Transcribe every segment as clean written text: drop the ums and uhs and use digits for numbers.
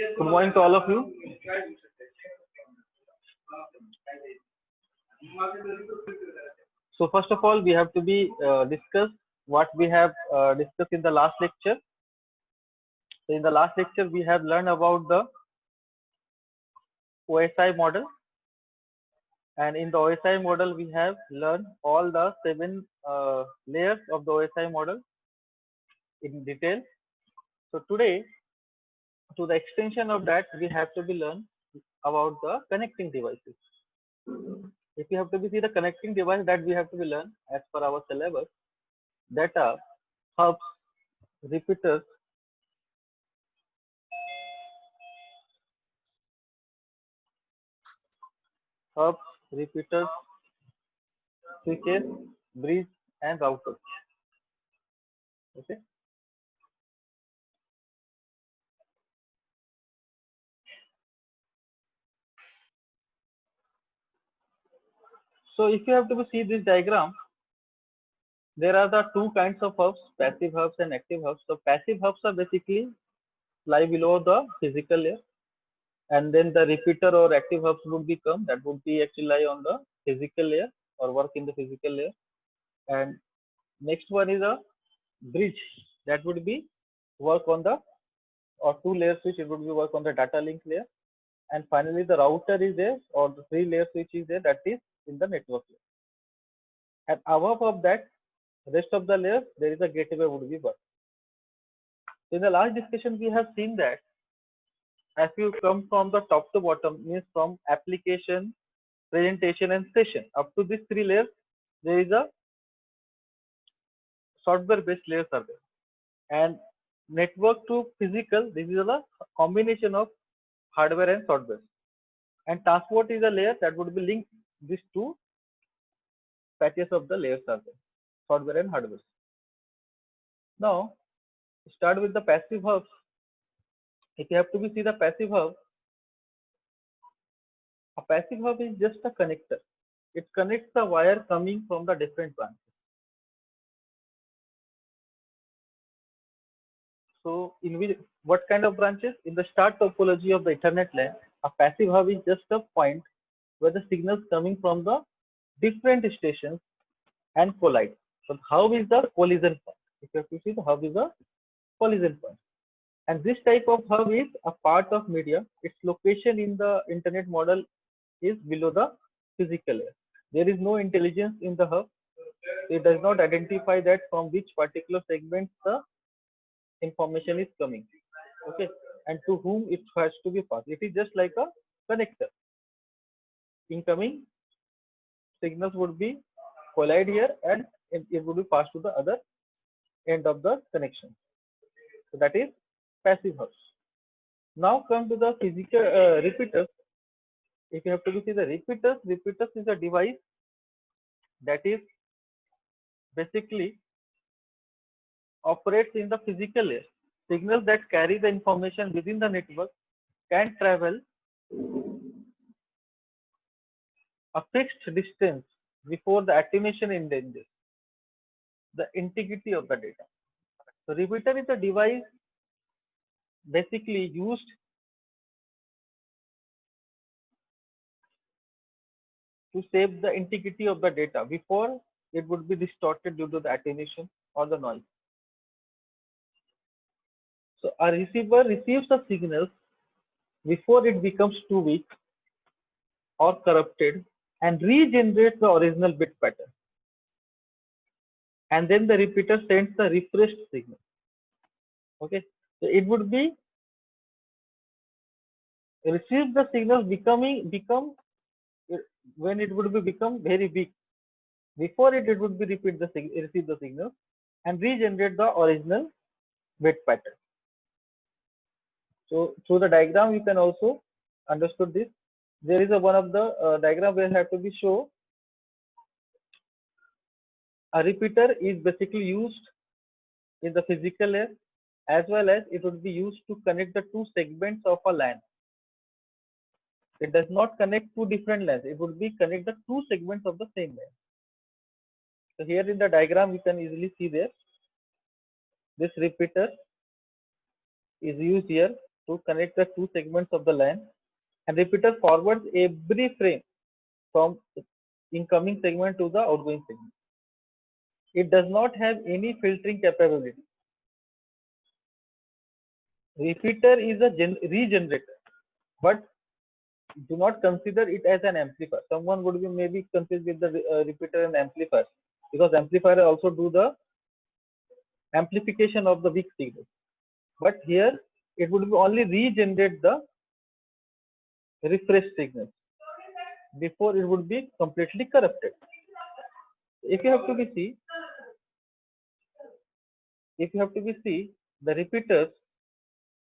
Good morning to all of you. So first of all, we have to be discuss what we have discussed in the last lecture. So in the last lecture, we have learned about the OSI model, and in the OSI model, we have learned all the 7 layers of the OSI model in detail. So today, to the extension of that, we have to be learn about the connecting devices. If you have to be see the connecting device that we have to be learn as per our syllabus, that are hubs, repeaters, switches, bridge, and routers. Okay. So if you have to see this diagram, there are the two kinds of hubs, passive hubs and active hubs. So passive hubs are basically lie below the physical layer, and then the repeater or active hubs would become that would be actually lie on the physical layer or work in the physical layer. And next one is a bridge that would be work on the or two layer switch, it would be work on the data link layer. And finally the router is there, or the 3 layer switch is there, that is in the network layer. And above of that, rest of the layers, there is a gateway would be work. In the last discussion, we have seen that as you come from the top to bottom, means from application, presentation, and session, up to these 3 layers, there is a software-based layers are there. And network to physical, this is a combination of hardware and software. And transport is a layer that would be linked these two patches of the layers are there, software and hardware. Now, start with the passive hubs. If you have to see the passive hub, a passive hub is just a connector. It connects the wire coming from the different branches. So, in which what kind of branches? In the start topology of the Ethernet LAN, a passive hub is just a point where the signals coming from the different stations and collide. So, hub is the collision point. If you have to see, the hub is a collision point. And this type of hub is a part of media. Its location in the internet model is below the physical layer. There is no intelligence in the hub. It does not identify that from which particular segment the information is coming. Okay, and to whom it has to be passed. It is just like a connector. Incoming signals would be collide here, and it would be passed to the other end of the connection. So that is passive hubs. Now come to the physical repeaters. If you have to see the repeaters is a device that is basically operates in the physical layer. Signals that carry the information within the network can travel a fixed distance before the attenuation endangers the integrity of the data. So repeater is a device basically used to save the integrity of the data before it would be distorted due to the attenuation or the noise. So a receiver receives a signal before it becomes too weak or corrupted and regenerates the original bit pattern. And then the repeater sends the refreshed signal. Okay, so it would be receive the signal when it would be become very weak. Before it would be receive the signal and regenerate the original bit pattern. So through the diagram, you can also understood this. There is a one of the diagram where I have to be show a repeater is basically used in the physical layer, as well as it would be used to connect the two segments of a LAN. It does not connect two different LANs. It would be connect the two segments of the same LAN. So here in the diagram, you can easily see there. This repeater is used here to connect the two segments of the LAN, and repeater forwards every frame from incoming segment to the outgoing segment. It does not have any filtering capability. Repeater is a regenerator, but do not consider it as an amplifier. Someone would be maybe confused with the repeater and amplifier, because amplifier also do the amplification of the weak signal. But here it would be only regenerate the refresh signal. Before it would be completely corrupted. If you have to be see the repeaters,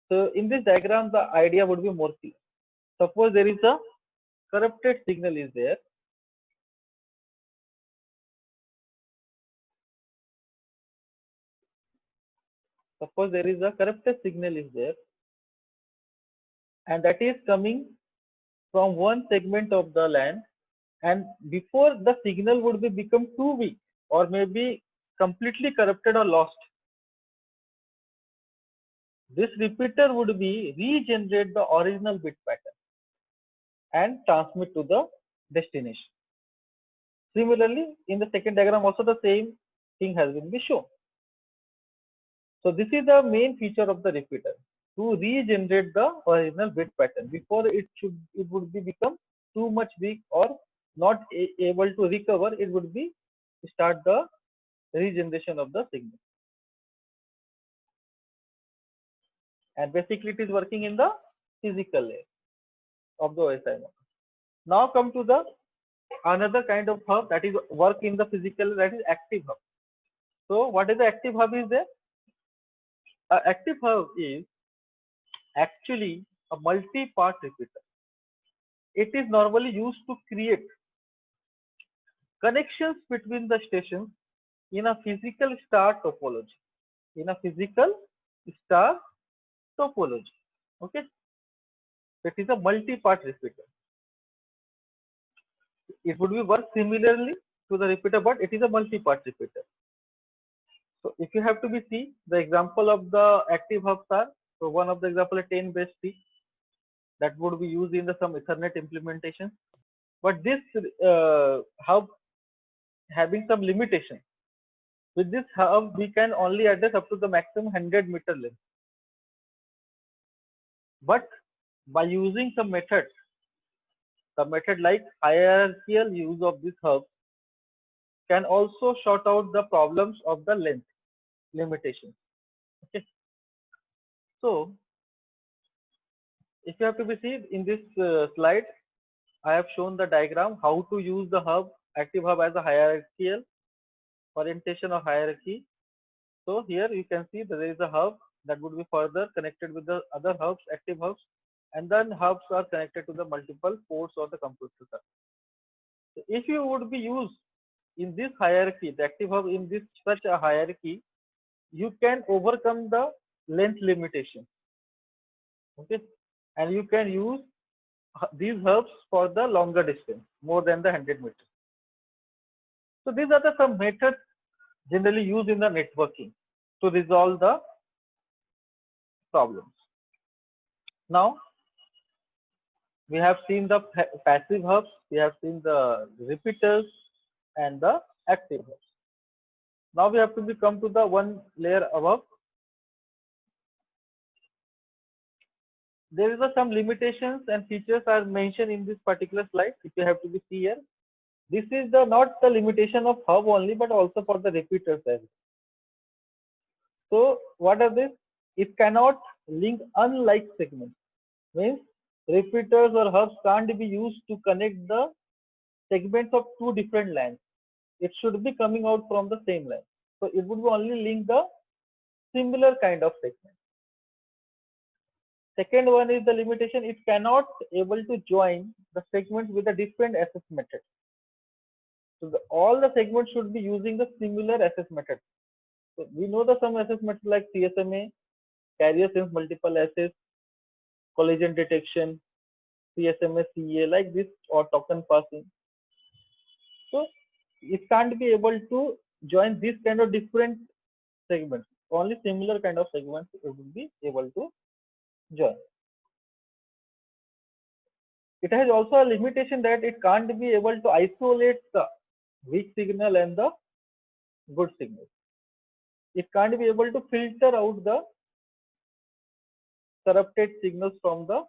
so in this diagram the idea would be more clear. Suppose there is a corrupted signal is there. Suppose there is a corrupted signal is there, and that is coming from one segment of the LAN, and before the signal would be become too weak or maybe completely corrupted or lost, this repeater would be regenerate the original bit pattern and transmit to the destination. Similarly, in the second diagram also the same thing has been shown. So this is the main feature of the repeater, to regenerate the original bit pattern. Before it would be become too much weak or not able to recover, it would be start the regeneration of the signal. And basically it is working in the physical layer of the OSI model. Now come to the another kind of hub that is work in the physical, that is active hub. So what is the active hub is there? Active hub is actually a multi-part repeater. It is normally used to create connections between the stations in a physical star topology. Okay, it is a multi-part repeater. It would be work similarly to the repeater, but it is a multi-part repeater. So if you have to be see the example of the active hubs are, so one of the example is 10BASE-T that would be used in the some Ethernet implementation. But this hub having some limitation. With this hub, we can only address up to the maximum 100 meter length. But by using some methods, the method like hierarchical use of this hub can also sort out the problems of the length limitation. Okay. So if you have to be seen in this slide, I have shown the diagram how to use the hub, active hub as a hierarchical orientation of hierarchy. So here you can see that there is a hub that would be further connected with the other hubs, active hubs, and then hubs are connected to the multiple ports of the computer. So if you would be used in this hierarchy, the active hub in this such a hierarchy, you can overcome the length limitation. Okay, and you can use these hubs for the longer distance, more than the 100 meters. So these are the some methods generally used in the networking to resolve the problems. Now we have seen the passive hubs, we have seen the repeaters and the active hubs. Now we have to come to the one layer above. There is some limitations and features are mentioned in this particular slide. If you have to be see here, this is the not the limitation of hub only, but also for the repeaters as well. So what are this? It cannot link unlike segments. Means repeaters or hubs can't be used to connect the segments of two different LANs. It should be coming out from the same LAN. So it would only link the similar kind of segment. Second one is the limitation, it cannot able to join the segments with a different access method. So all the segments should be using the similar access method. So we know the some access methods like CSMA, carrier sense multiple access, collision detection, CSMA, CA, like this, or token passing. So it can't be able to join this kind of different segments. Only similar kind of segments it will be able to join. It has also a limitation that it can't be able to isolate the weak signal and the good signal. It can't be able to filter out the corrupted signals from the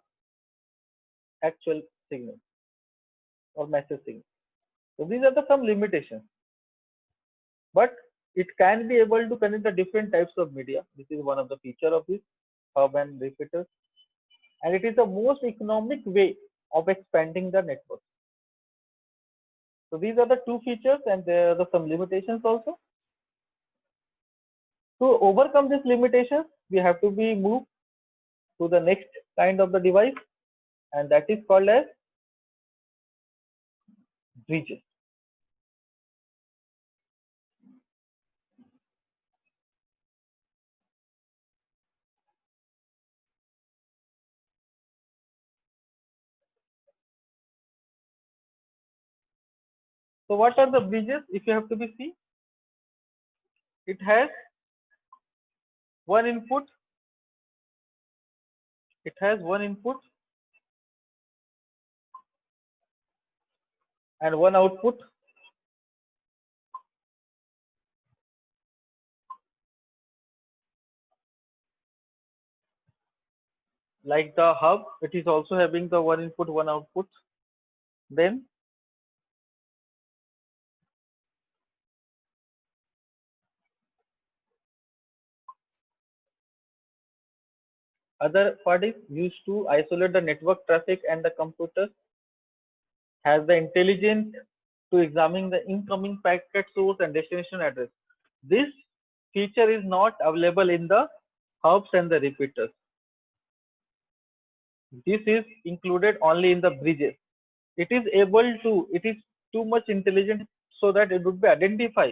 actual signal or message signal. So these are the some limitations. But it can be able to connect the different types of media. This is one of the feature of this hub and repeaters, and it is the most economic way of expanding the network. So these are the two features, and there are some limitations also. To overcome these limitations, we have to be moved to the next kind of the device, and that is called as bridges. So what are the bridges? If you have to be see, it has one input, it has one input and one output. Like the hub, it is also having the one input, one output. Then other part is used to isolate the network traffic, and the computer has the intelligence to examine the incoming packet source and destination address. This feature is not available in the hubs and the repeaters. This is included only in the bridges. It is able to, it is too much intelligent so that it would be identify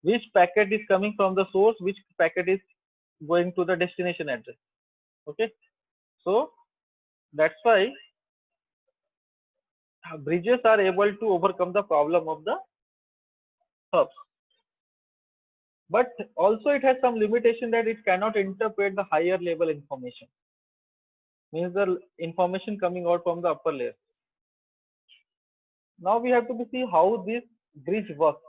which packet is coming from the source, which packet is going to the destination address. Okay, so that's why bridges are able to overcome the problem of the hubs. But also it has some limitation that it cannot interpret the higher level information, means the information coming out from the upper layer. Now we have to see how this bridge works.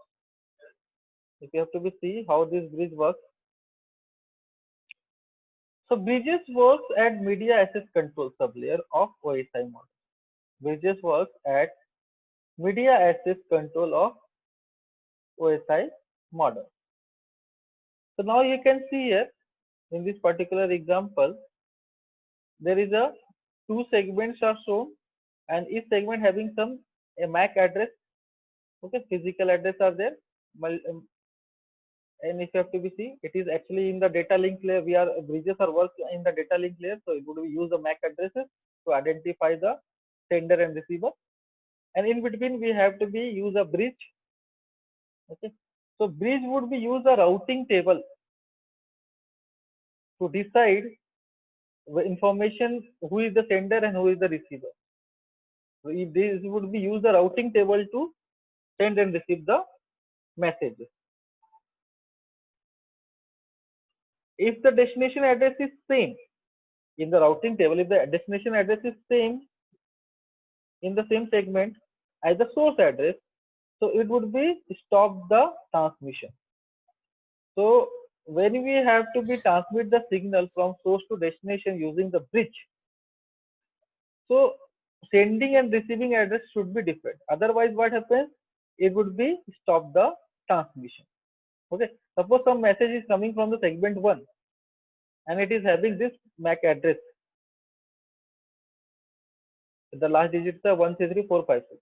If you have to see how this bridge works. So bridges works at media access control sublayer of OSI model. Bridges works at media access control of OSI model. So now you can see here in this particular example, there is a two segments are shown, and each segment having some a MAC address. Okay, physical address are there. And if you have to be see, it is actually in the data link layer. We are bridges are work in the data link layer, so it would use the MAC addresses to identify the sender and receiver. And in between, we have to be use a bridge. Okay, so bridge would be use a routing table to decide the information who is the sender and who is the receiver. So if this would be use the routing table to send and receive the messages. If the destination address is same in the routing table, if the destination address is same in the same segment as the source address, so it would be stop the transmission. So when we have to be transmit the signal from source to destination using the bridge, so sending and receiving address should be different. Otherwise, what happens? It would be stop the transmission. Okay. Suppose some message is coming from the segment 1 and it is having this MAC address. The last digits are 133456.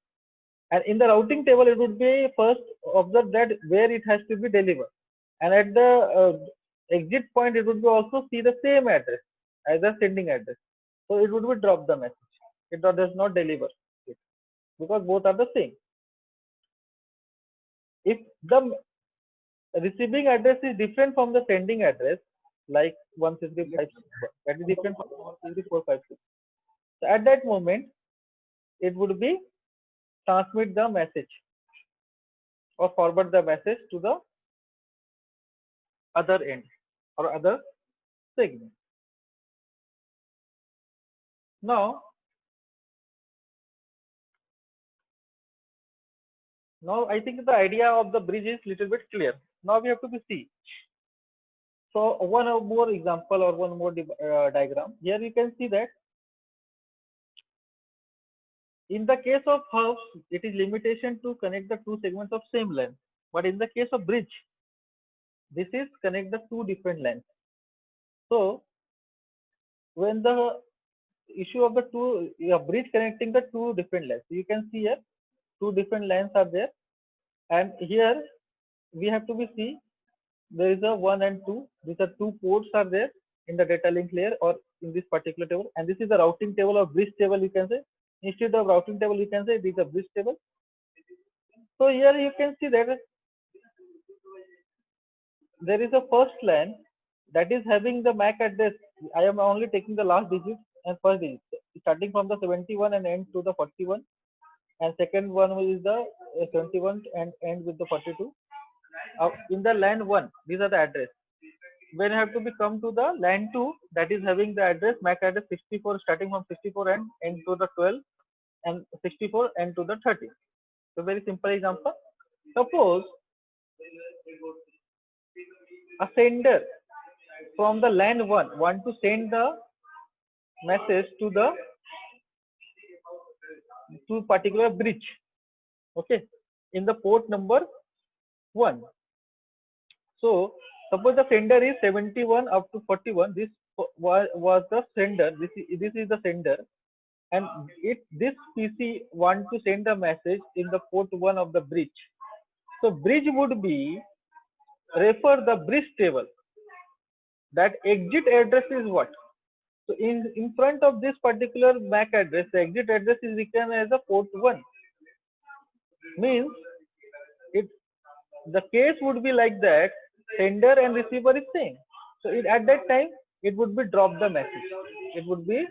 And in the routing table, it would be first observe that where it has to be delivered. And at the exit point, it would be also see the same address as the sending address. So it would be drop the message. It does not deliver it because both are the same. If the receiving address is different from the sending address, like 16356, that is different from 16456. So at that moment, it would be transmit the message or forward the message to the other end or other segment. Now, I think the idea of the bridge is little bit clear. Now we have to be see. So one more example or one more diagram. Here you can see that in the case of hubs, it is limitation to connect the two segments of same length. But in the case of bridge, this is connect the two different lengths. So when the issue of the two bridge connecting the two different lengths, you can see here two different lengths are there, and here we have to be see there is a 1 and 2. These are two ports are there in the data link layer or in this particular table, and this is the routing table or bridge table, you can say. Instead of routing table, you can say this is a bridge table. So here you can see that there is a first LAN that is having the MAC address. I am only taking the last digit and first digit, starting from the 71 and end to the 41, and second one is the 71 and end with the 42. In the LAN 1, these are the address. When you have to be come to the LAN 2, that is having the address MAC address 64, starting from 64 and end to the 12, and 64 and to the 30. So very simple example. Suppose a sender from the LAN 1 want to send the message to the particular bridge, okay, in the port number 1. So suppose the sender is 71 up to 41. This was the sender. This is the sender, and this PC want to send a message in the port 1 of the bridge. So bridge would be refer the bridge table. That exit address is what? So in front of this particular MAC address, the exit address is written as a port 1. Means the case would be like that. Sender and receiver is same. So at that time it would be drop the message. It would be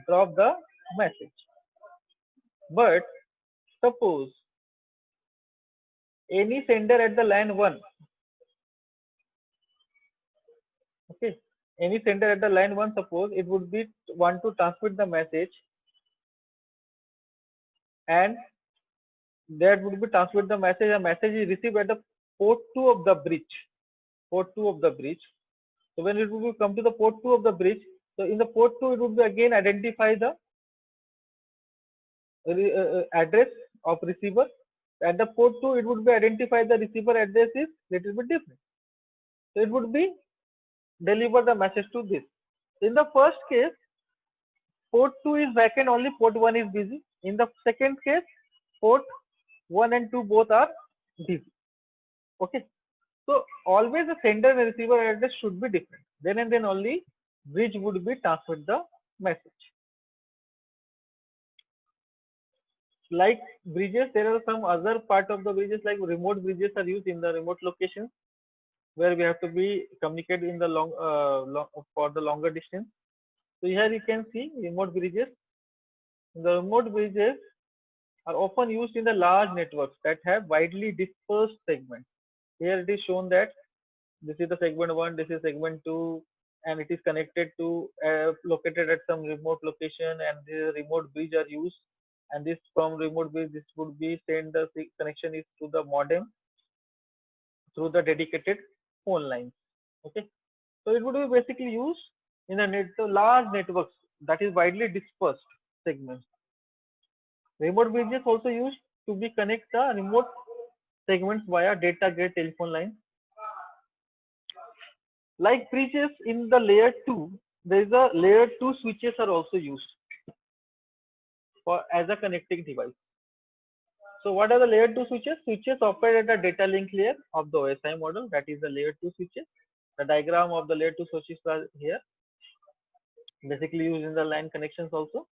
drop the message. But suppose any sender at the LAN 1, okay, any sender at the LAN 1, suppose it would be want to transmit the message, and that would be transmit the message. A message is received at the port 2 of the bridge. Port 2 of the bridge. So when it will come to the port 2 of the bridge, so in the port 2 it would be again identify the address of receiver. At the port 2 it would be identify the receiver address is little bit different. So it would be deliver the message to this. In the first case, port 2 is vacant, only port 1 is busy. In the second case, port 1 and 2 both are busy. Okay. So always the sender and receiver address should be different. Then and then only bridge would be transmit the message. Like bridges, there are some other part of the bridges, like remote bridges are used in the remote locations where we have to be communicate in the for the longer distance. So here you can see remote bridges. The remote bridges are often used in the large networks that have widely dispersed segments. Here it is shown that this is the segment 1, this is segment 2, and it is connected to located at some remote location, and the remote bridge are used. And this from remote bridge, this would be send the connection is to the modem through the dedicated phone lines. Okay, so it would be basically used in a large networks that is widely dispersed segments. Remote bridges also used to be connect the remote segments via data gate telephone line. Like bridges in the layer 2, there is a layer 2 switches are also used for as a connecting device. So what are the layer 2 switches? Switches operate at the data link layer of the OSI model, that is the layer 2 switches. The diagram of the layer 2 switches are here, basically used in the line connections also.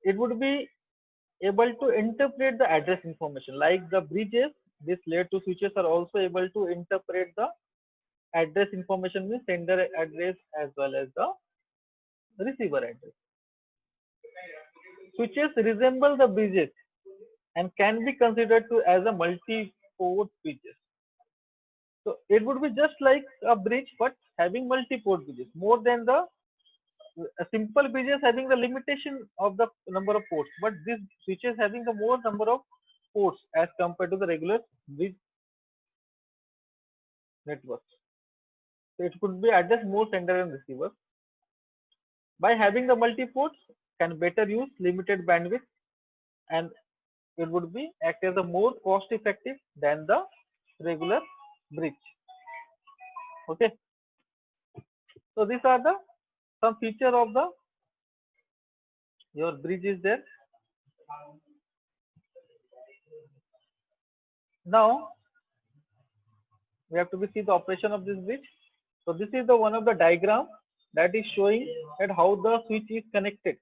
It would be able to interpret the address information. Like the bridges, this layer 2 switches are also able to interpret the address information, means sender address as well as the receiver address. Switches resemble the bridges and can be considered to as a multi-port bridges. So it would be just like a bridge but having multi-port bridges, more than the a simple bridge is having the limitation of the number of ports, but this switch is having the more number of ports as compared to the regular bridge networks. So it could be address more sender and receiver. By having the multi-ports, can better use limited bandwidth, and it would be act as a more cost effective than the regular bridge. Okay. So these are the some feature of the your bridge is there. Now we have to see the operation of this bridge. So this is the one of the diagram that is showing that how the switch is connected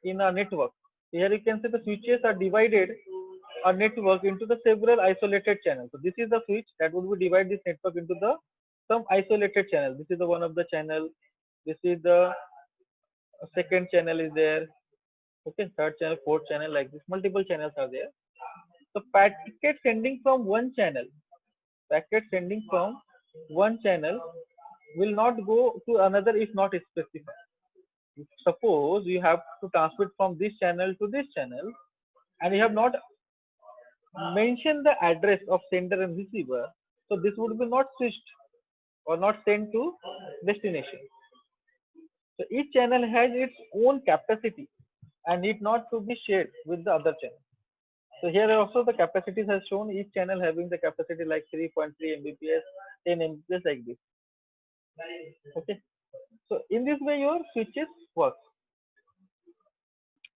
in a network. Here you can see the switches are divided a network into the several isolated channels. So this is the switch that would be divide this network into the some isolated channel. This is the one of the channel. This is the second channel is there. Okay, third channel, fourth channel, like this. Multiple channels are there. So packet sending from one channel, packet sending from one channel will not go to another if not specified. Suppose you have to transmit from this channel to this channel, and you have not mentioned the address of sender and receiver, so this would be not switched or not sent to destination. So each channel has its own capacity and need not to be shared with the other channel. So here also the capacities has shown, each channel having the capacity like 3.3 Mbps, 10 Mbps, like this. Okay. So in this way your switches work.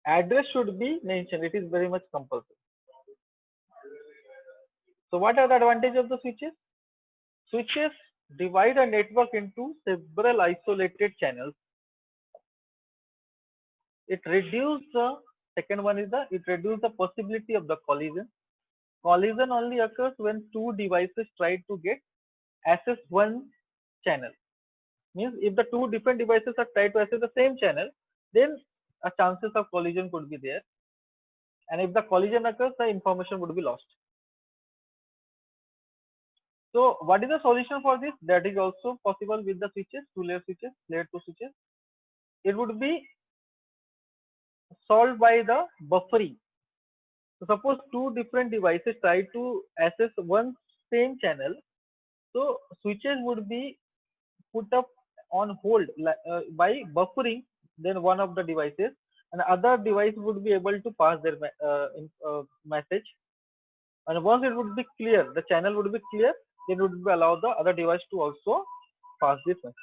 Address should be mentioned. It is very much compulsory. So what are the advantages of the switches? Switches divide a network into several isolated channels. It reduces the second one is it reduces the possibility of the collision. Collision only occurs when two devices try to get access one channel. Means if the two different devices are trying to access the same channel, then a chances of collision could be there. And if the collision occurs, the information would be lost. So what is the solution for this? That is also possible with the switches, two-layer switches, layer 2 switches. It would be solved by the buffering. So suppose two different devices try to access one same channel, so switches would be put up on hold by buffering then one of the devices, and other device would be able to pass their message. And once it would be clear, the channel would be clear, then would be allow the other device to also pass this message.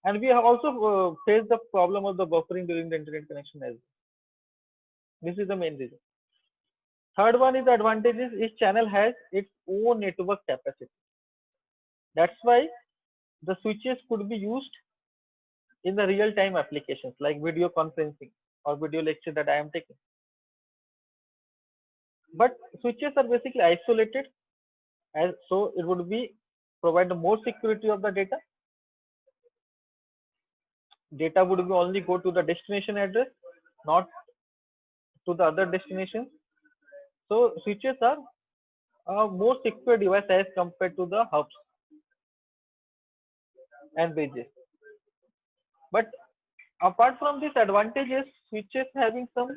And we have also faced the problem of the buffering during the internet connection as well. This is the main reason. Third one is the advantages. Each channel has its own network capacity. That's why the switches could be used in the real-time applications like video conferencing or video lecture that I am taking. But switches are basically isolated, and so it would be provide more security of the data. Data would be only go to the destination address, not to the other destinations. So switches are a more secure device as compared to the hubs and bridges. But apart from these advantages, switches having some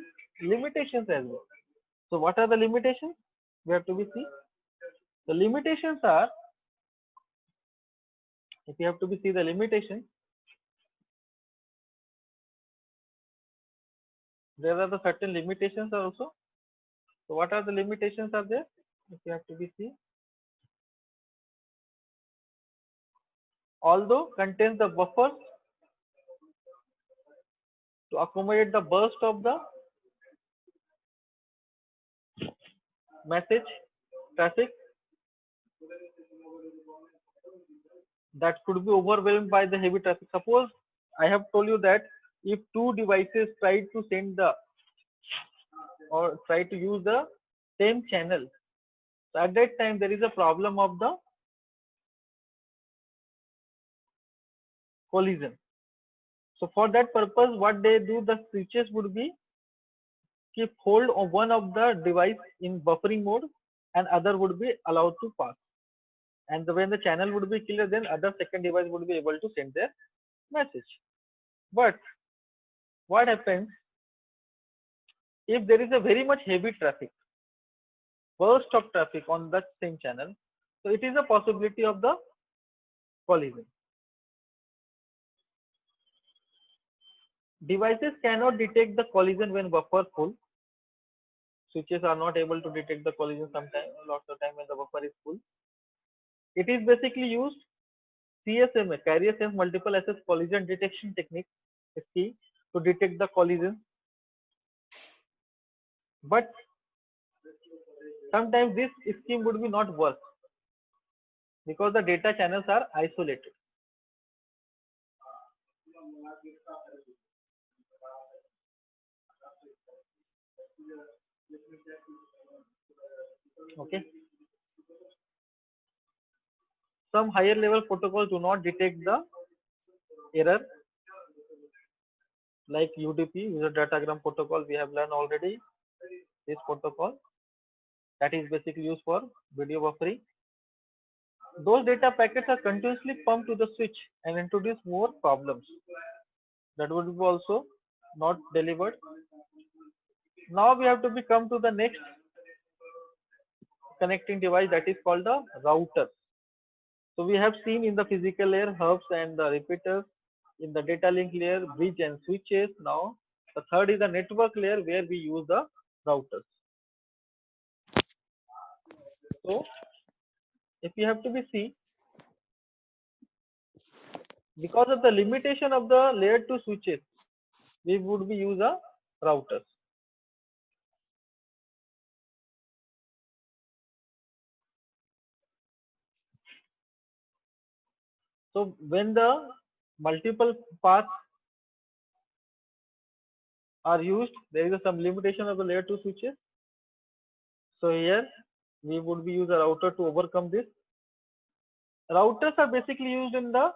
limitations as well. So what are the limitations? We have to be see. The limitations are, if you have to be see the limitations, there are the certain limitations also. So what are the limitations are there? If you have to be see. Although contains the buffers to accommodate the burst of the message traffic that could be overwhelmed by the heavy traffic. Suppose I have told you that if two devices try to send the or try to use the same channel, so at that time there is a problem of the collision. So for that purpose, what they do, the switches would be keep hold of one of the device in buffering mode and other would be allowed to pass. And when the channel would be clear, then other second device would be able to send their message. But what happens if there is a very much heavy traffic, burst of traffic on that same channel? So it is a possibility of the collision. Devices cannot detect the collision when buffer full. Switches are not able to detect the collision sometimes, lots of time when the buffer is full. It is basically used CSMA, carrier sense multiple access collision detection technique, is key to detect the collision. But sometimes this scheme would be not work because the data channels are isolated. Okay. Some higher level protocols do not detect the error, like UDP, user datagram protocol. We have learned already this protocol that is basically used for video buffering. Those data packets are continuously pumped to the switch and introduce more problems. That would be also not delivered. Now we have to come to the next connecting device, that is called the router. So we have seen in the physical layer hubs and the repeaters, in the data link layer bridge and switches. Now the third is the network layer where we use the routers. So if you have to be see, because of the limitation of the layer 2 switches, we would be use a routers. So when the multiple paths are used, there is some limitation of the layer 2 switches. So here we would be use a router to overcome this. Routers are basically used in the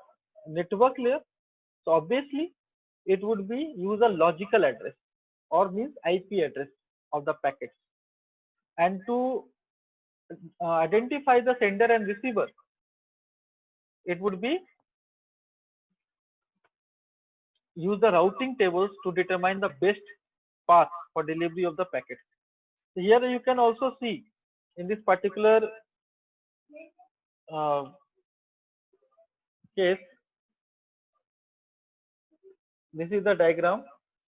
network layer. So obviously it would be use a logical address or means IP address of the packets. And to identify the sender and receiver, it would be use the routing tables to determine the best path for delivery of the packet. So here you can also see in this particular case, this is the diagram.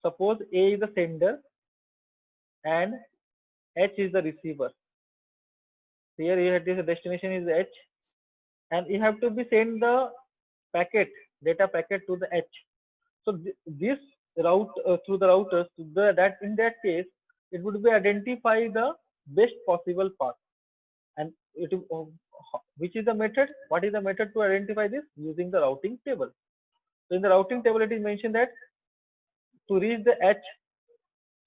Suppose A is the sender and H is the receiver. Here you have this destination is H, and you have to be send the packet, data packet to the H. So this route through the routers, that in that case, it would be identify the best possible path. And it which is the method? What is the method to identify this? Using the routing table. So in the routing table, it is mentioned that to reach the H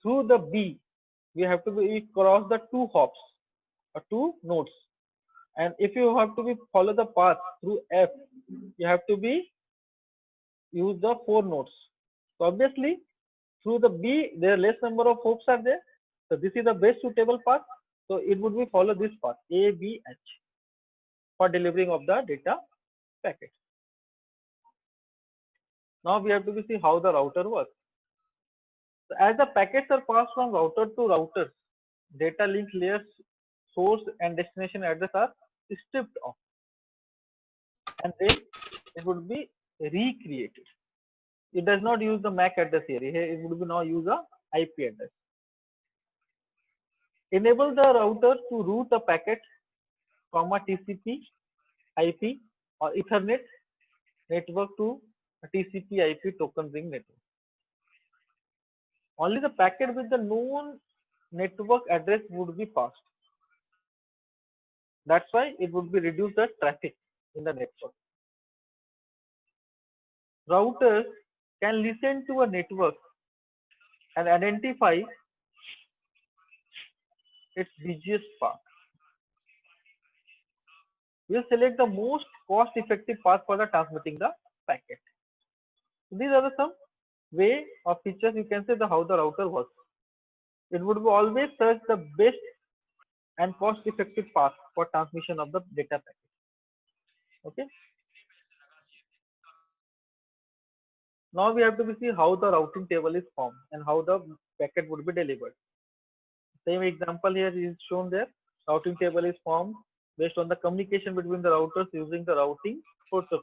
through the B, we have to be cross the 2 hops or 2 nodes. And if you have to be follow the path through F, you have to be use the 4 nodes. So obviously through the B, there are less number of hops are there. So this is the best suitable path. So it would be follow this path A, B, H for delivering of the data packet. Now we have to see how the router works. So as the packets are passed from router to router, data link layers, source and destination address are stripped off, and then it would be recreated. It does not use the MAC address here. Here it would be now use a IP address. Enable the router to route a packet from a TCP IP or Ethernet network to a TCP IP token ring network. Only the packet with the known network address would be passed. That's why it would be reduce the traffic in the network. Routers can listen to a network and identify its busiest path. We'll select the most cost-effective path for the transmitting the packet. So these are the some way or features you can say the how the router works. It would always search the best and cost-effective path for transmission of the data packet. Okay. Now we have to see how the routing table is formed and how the packet would be delivered. Same example here is shown there. Routing table is formed based on the communication between the routers using the routing protocol.